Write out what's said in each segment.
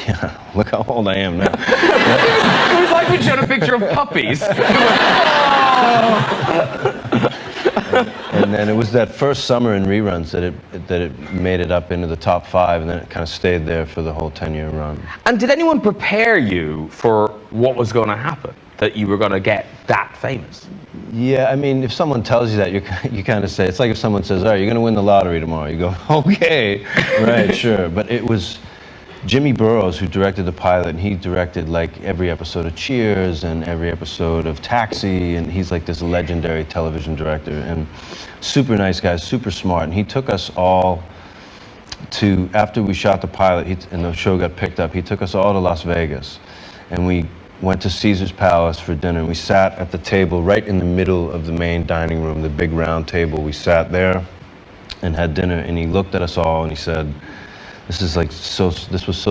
Yeah, look how old I am now. It was like we showed a picture of puppies. And then it was that first summer in reruns that it made it up into the top 5, and then it kind of stayed there for the whole 10-year run. And did anyone prepare you for what was going to happen? That you were going to get that famous? Yeah, I mean, if someone tells you that, you kind of say, it's like if someone says, all right, you're going to win the lottery tomorrow. You go, okay, right, sure. But it was Jimmy Burrows who directed the pilot, and he directed like every episode of Cheers and every episode of Taxi, and he's like this legendary television director, and super nice guy, super smart. And he took us all to, after we shot the pilot and the show got picked up, he took us all to Las Vegas, and we went to Caesar's Palace for dinner. We sat at the table right in the middle of the main dining room, the big round table. We sat there and had dinner, and he looked at us all and he said, this was so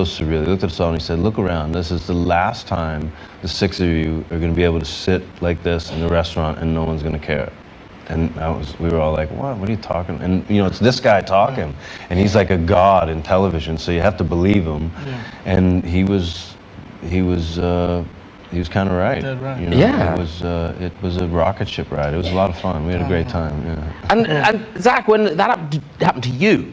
surreal. He looked at us all and he said, look around. This is the last time the 6 of you are going to be able to sit like this in a restaurant and no one's going to care. And we were all like, what are you talking? And it's this guy talking, and he's like a god in television, so you have to believe him. Yeah. And he was kind of right. Dead right. Yeah. It was a rocket ship ride. It was a lot of fun. We had a great time. Yeah. And Zach, when that happened to you,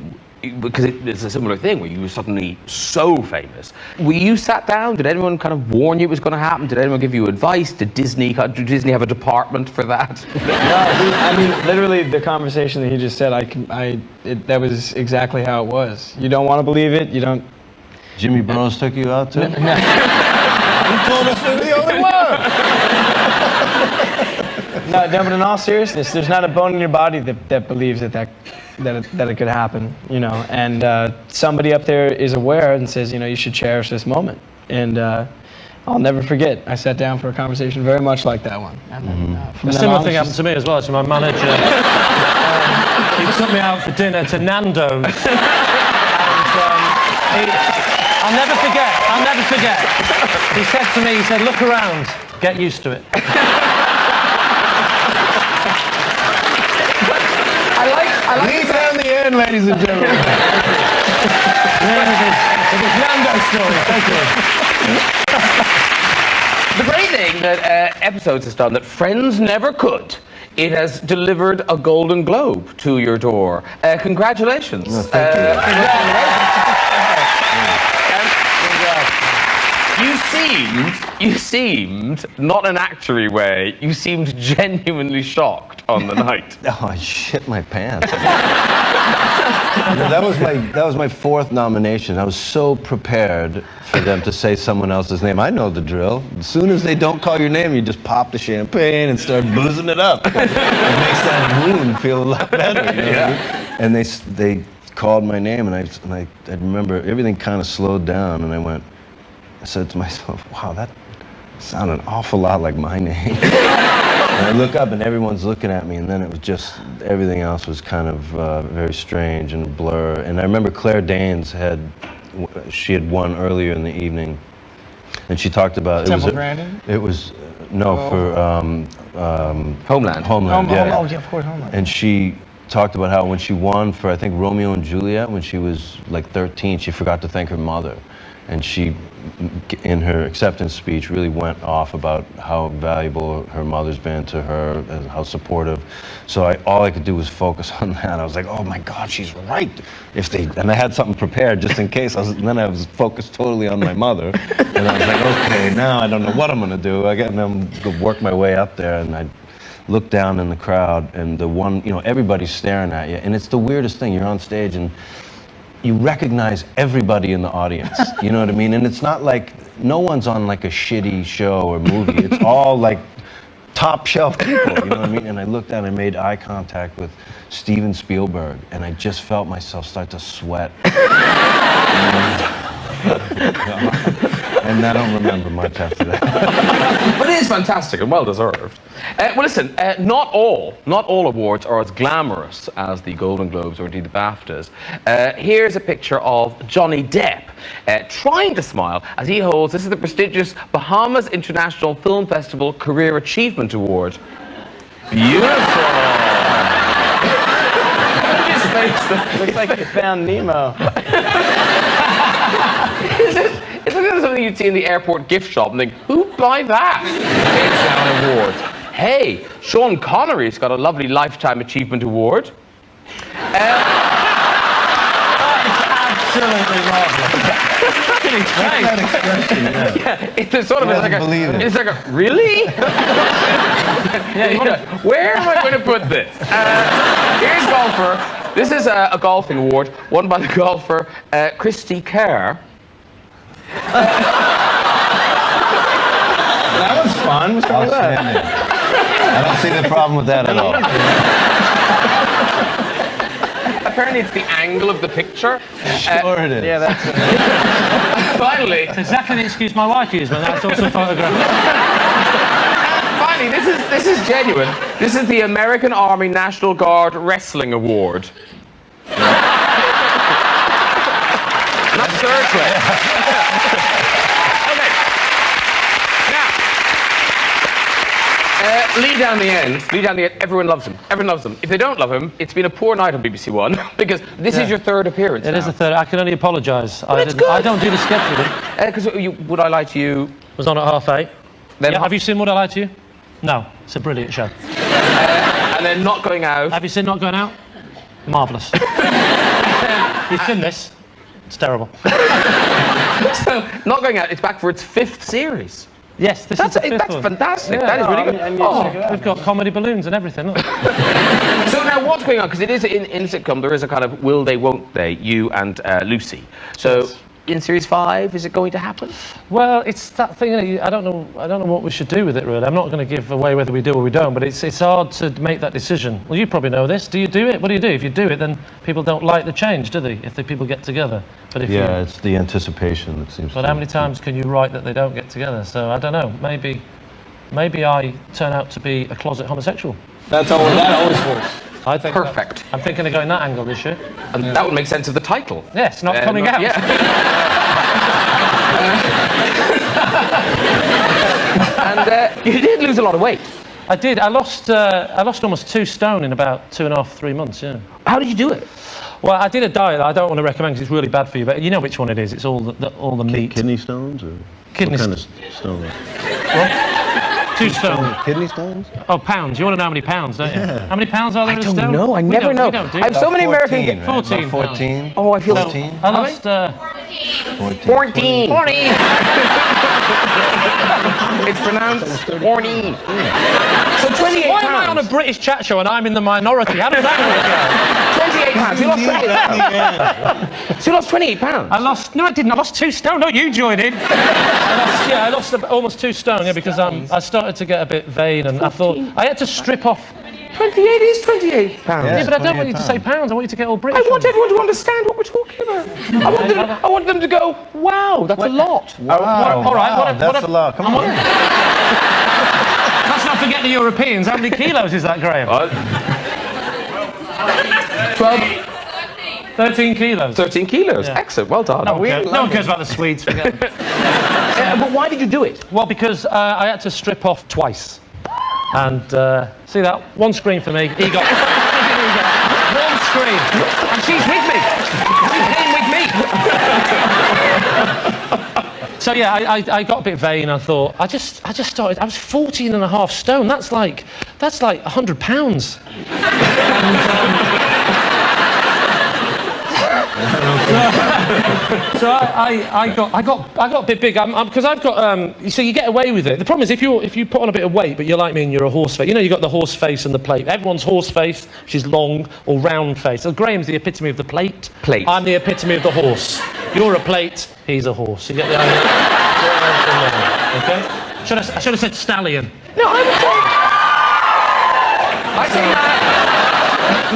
because it's a similar thing where you were suddenly so famous, were you sat down? Did anyone kind of warn you it was going to happen? Did anyone give you advice? Did Disney have a department for that? No, I mean, literally the conversation that he just said, that was exactly how it was. You don't want to believe it. You don't. Jimmy Burrows took you out too? No. He told us we were the only one! No, but in all seriousness, there's not a bone in your body that believes that it could happen, and somebody up there is aware and says, you should cherish this moment. And I'll never forget, I sat down for a conversation very much like that one. And then, a similar thing happened to me as well. So my manager, he took me out for dinner to Nando's. And I'll never forget. He said to me, look around, get used to it. I like Leave down the end, ladies and gentlemen. It is Nando's story. Thank you. The great thing that Episodes has done that Friends never could, it has delivered a Golden Globe to your door. Congratulations. Well, thank you. You seemed, not in an actory way, you seemed genuinely shocked on the night. Oh, I shit my pants. That was my 4th nomination. I was so prepared for them to say someone else's name. I know the drill. As soon as they don't call your name, you just pop the champagne and start boozing it up. It makes that wound feel a lot better. Yeah. And they called my name, and I remember everything kind of slowed down, and I said to myself, wow, that sounded an awful lot like my name. And I look up and everyone's looking at me, and then it was just, everything else was kind of very strange and blur. And I remember Claire Danes she had won earlier in the evening, and she talked about Temple Grandin? For Homeland. Yeah. Oh, yeah, of course, Homeland. And she talked about how when she won for, I think, Romeo and Juliet, when she was like 13, she forgot to thank her mother. And she, in her acceptance speech, really went off about how valuable her mother's been to her and how supportive. So all I could do was focus on that. I was like, oh my God, she's right. And I had something prepared just in case. And then I was focused totally on my mother. And I was like, okay, now I don't know what I'm gonna do. I'm gonna work my way up there, and I looked down in the crowd, and everybody's staring at you. And it's the weirdest thing. You're on stage and you recognize everybody in the audience, you know what I mean? And it's not like, no one's on like a shitty show or movie. It's all like top shelf people, you know what I mean? And I looked down and made eye contact with Steven Spielberg, and I just felt myself start to sweat. And I don't remember much after that. But it is fantastic and well deserved. Well, listen, not all awards are as glamorous as the Golden Globes or indeed the BAFTAs. Here's a picture of Johnny Depp trying to smile as he holds, this is the prestigious Bahamas International Film Festival Career Achievement Award. Beautiful. His face looks like you found Nemo. Is it something you'd see in the airport gift shop and think, who'd buy that? It's now an award. Hey, Sean Connery's got a lovely Lifetime Achievement Award. Absolutely marvellous. That expression, yeah. Yeah, it's a sort of He it's like doesn't believe it. It's like a really? Where am I going to put this? Here's golfer. This is a golfing award won by the golfer Christy Kerr. That was fun. What's wrong with that? Outstanding. I don't see the problem with that at all. Apparently, it's the angle of the picture. Sure it is. Yeah, that's it. Finally, It's exactly the excuse my wife used when that's also photographed. finally, this is genuine. This is the American Army National Guard Wrestling Award. Not third place. Okay. Now, lead down the end. Everyone loves him. Everyone loves him. If they don't love him, it's been a poor night on BBC One because this is your third appearance. It is the third. I can only apologise. I don't do the sketch. Because Would I Lie to You? Was on at 8:30. Then Yeah, have you seen Would I Lie to You? No, it's a brilliant show. and then Not Going Out. Have you seen Not Going Out? Marvellous. You've seen this? It's terrible. So, Not Going Out, it's back for its 5th series. Yes, this is the fifth one. Fantastic. Yeah, that is really good. I need to check it out. We've got comedy balloons and everything. Look. So now what's going on? Because it is in a sitcom, there is a kind of will they, won't they, you and Lucy. So in series 5, is it going to happen? Well, it's that thing. I don't know what we should do with it. Really, I'm not going to give away whether we do or we don't. But it's hard to make that decision. Well, you probably know this. Do you do it? What do you do? If you do it, then people don't like the change, do they? If the people get together. But if Yeah, it's the anticipation that seems. But how many times can you write that they don't get together? So I don't know. Maybe I turn out to be a closet homosexual. That always works. I think Perfect. I'm thinking of going that angle this year. And that would make sense of the title. Yes, not coming out. Yeah. And you did lose a lot of weight. I did. I lost almost 2 stone in about 2.5, 3 months. Yeah. How did you do it? Well, I did a diet that I don't want to recommend because it's really bad for you. But you know which one it is. It's all the meat. Kidney stones or Kidney what kind of stone? 2 stone. Kidney stones? Oh, pounds. You want to know how many pounds, don't you? How many pounds are there in a stone? No, I We never don't- know. we don't do I have that. so many American. 14, right? 14 About 14. Oh, I feel 14. I lost. 14. It's pronounced 14. So 28 Why am I on a pounds. British chat show and I'm in the minority? How does that work out? 28 pounds. You lost 28 pounds. So you lost 28 pounds. No, I didn't. I lost 2 stone. No, you joined in. I lost almost 2 stone, yeah, because I started to get a bit vain and I thought I had to strip off. 28 is 28 pounds. Yeah. Yeah, but I don't want you to 28 say pounds. I want you to get all British. I want everyone to understand what we're talking about. I want them to go, wow, that's a lot. all right, what if- That's a lot. Come on. Let's not forget the Europeans. How many kilos is that, Graham? 12, 13 kilos. 13 kilos. Yeah. Excellent. Well done. No one cares about the Swedes. Forget it. But why did you do it? Well, because I had to strip off twice. And see that? One screen for me. He got one screen. And she's with me. She's in with me. So yeah, I got a bit vain. I thought I just started. I was 14.5 stone. That's like 100 pounds. So I got a bit big because I've got you see you get away with it. The problem is if you put on a bit of weight but you're like me and you're a horse face. You know you got the horse face and the plate. Everyone's horse face, which is long or round face. So Graham's the epitome of the plate. Plate. I'm the epitome of the horse. You're a plate. He's a horse. You get the idea? Okay. I should have said stallion. No, I would say. I say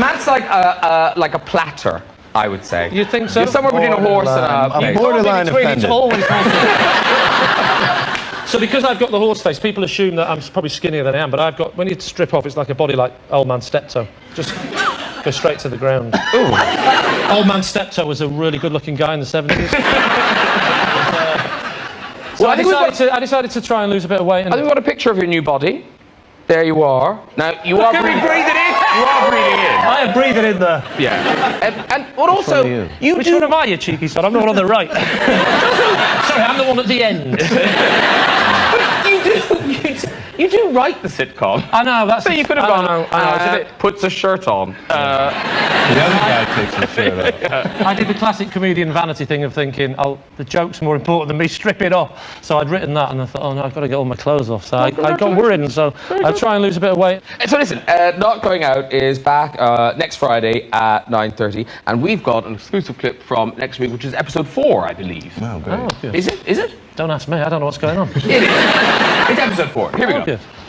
Matt's like a platter. I would say. You think so? You're somewhere between a horse and a. I'm pig. borderline Between, offended. it's always horse. So because I've got the horse face, people assume that I'm probably skinnier than I am, but I've got, when you strip off, it's like a body like Old Man Steptoe. Just go straight to the ground. Ooh. Old Man Steptoe was a really good-looking guy in the 70s. So I decided to try and lose a bit of weight. And I think we've got a picture of your new body. There you are. Now, you are breathing in. You are breathing in. I am breathing in there. Yeah. And but also, one are you Which do. one am I, you cheeky son? I'm the one on the right. Sorry, I'm the one at the end. You do write the sitcom. I know, that's... So you could have I gone, know, it's a bit- puts a shirt on. The other guy takes his shirt off. I did the classic comedian vanity thing of thinking, oh, the joke's more important than me stripping off. So I'd written that and I thought, oh no, I've got to get all my clothes off. So I got worried, and so I'll try and lose a bit of weight. So listen, Not Going Out is back next Friday at 9:30, and we've got an exclusive clip from next week, which is episode 4, I believe. Oh, great. Oh, good. Is it? Don't ask me, I don't know what's going on. It is. It's episode 4. Here we go. Good.